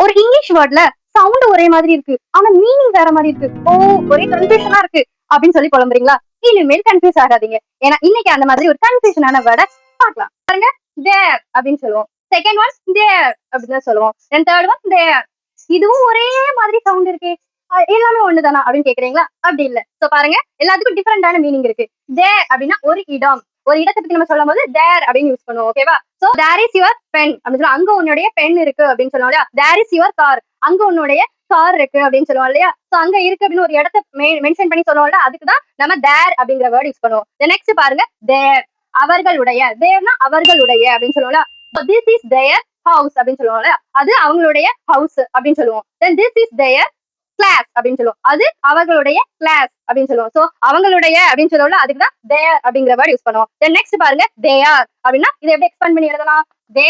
ஒரு English வேர்ட்ல sound ஒரே மாதிரி இருக்கு ஆனா மீனிங் வேற மாதிரி இருக்கு. ஓ, ஒரே கன்ஃபியூஷனா இருக்கு அப்படின்னு சொல்லி புலம்புறீங்களா? இனிமேல் கன்ஃபியூஸ் ஆகாதீங்க. ஏன்னா இன்னைக்கு அந்த மாதிரி ஒரு கன்ஃபியூஷனான வேர்டை பார்க்கலாம். பாருங்க, தேர் அப்படின்னு சொல்லுவோம். செகண்ட் ஒன் தேர் அப்படின்னு சொல்லுவோம். தென் தேர்ட் ஒன் தேர். இதுவும் ஒரே மாதிரி சவுண்ட் இருக்கு, எல்லாமே ஒண்ணுதானா அப்படின்னு கேக்குறீங்களா? அப்படி இல்ல. சோ பாருங்க, எல்லாத்துக்கும் டிஃபரெண்டான மீனிங் இருக்கு. தேர் அப்படின்னா ஒரு இடம், ஒரு இடத்தை பத்தி நம்ம சொல்லும் போது தேர் அப்படின்னு யூஸ் பண்ணுவோம். ஓகேவா? So there is your pen அப்படின்னு சொல்லுவோம். அங்க உன்னுடைய பென் இருக்கு அப்படின்னு சொல்லுவோம் இல்லையா? தேர் இஸ் யுவர் கார், அங்க உன்னுடைய கார் இருக்கு அப்படின்னு சொல்லுவோம் இல்லையா? சோ அங்க இருக்கு அப்படின்னு ஒரு இடத்தை மென்ஷன் பண்ணி சொல்லுவோம்ல, அதுக்குதான் நம்ம தேர் அப்படிங்கிற வேர்ட் யூஸ் பண்ணுவோம். நெக்ஸ்ட் பாருங்க, தேர் அவர்களுடைய. தேர்னா அவர்களுடைய அப்படின்னு சொல்லுவோம்ல. திஸ் இஸ் தேர் ஹவுஸ் அப்படின்னு சொல்லுவோம்ல, அது அவங்களுடைய ஹவுஸ் அப்படின்னு சொல்லுவோம். Then this is their class அப்படின்னு சொல்லுவோம், அது அவர்களுடைய கிளாஸ் அப்படின்னு சொல்லுவோம். சோ அவங்களுடைய அப்படின்னு சொல்லுவோம்ல, அதுக்குதான் தேர் அப்படிங்கிற வேர்ட் யூஸ் பண்ணுவோம். தென் நெக்ஸ்ட் பாருங்க, தே ஆர் அப்படின்னா இதை எப்படி எக்ஸ்பேண்ட் பண்ணி எழுதலாம்? தே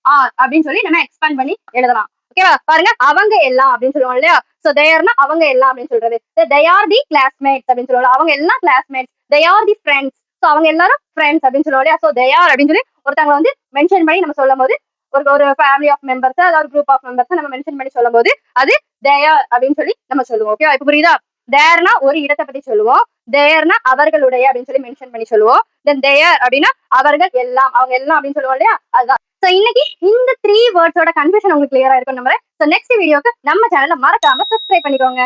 ஆர் அப்படின்னு சொல்லி நம்ம எக்ஸ்பேண்ட் பண்ணி எழுதலாம். ஓகேவா? பாருங்க, அவங்க எல்லாம் அப்படின்னு சொல்லுவோம் இல்லையா? சோ தேர்னா அவங்க எல்லாம் அப்படின்னு சொல்றது. தே ஆர் தி கிளாஸ்மேட்ஸ் அப்படின்னு சொல்லுவோம், அவங்க எல்லாம் classmates. They are the friends, so அவங்க எல்லாரும் ஃப்ரெண்ட்ஸ் அப்படின்னு சொல்லுவோம் இல்லையா? சோ தே ஆர் அப்படின்னு சொல்லி ஒருத்தவங்க வந்து மென்ஷன் பண்ணி நம்ம சொல்லும் போது, ஒரு ஃபேமிலி ஆஃப் மெம்பர்ஸ், அதாவது குரூப் ஆஃப் மெம்பர்ஸ் நம்ம மென்ஷன் பண்ணி சொல்லும் போது அது தேர் அப்படின்னு சொல்லி நம்ம சொல்லுவோம். ஓகேவா? இப்ப புரியுதா? தேர்னா ஒரு இடத்தை பத்தி சொல்லுவோம், தேர்னா அவர்களுடைய அப்படின்னு சொல்லி மென்ஷன் பண்ணி சொல்லுவோம். தென் தேர் அப்படின்னா அவர்கள் எல்லாம், அவங்க எல்லாம் அப்படின்னு சொல்லுவோம் இல்லையா? அதுதான். சோ இன்னைக்கு இந்த 3 வேர்ட்ஸோட கன்ஃபியூஷன் உங்களுக்கு கிளியரா இருக்கும் நம்புறேன். சோ நெக்ஸ்ட் வீடியோக்கு நம்ம சேனலை மறக்காம சப்ஸ்கிரைப் பண்ணிக்கோங்க.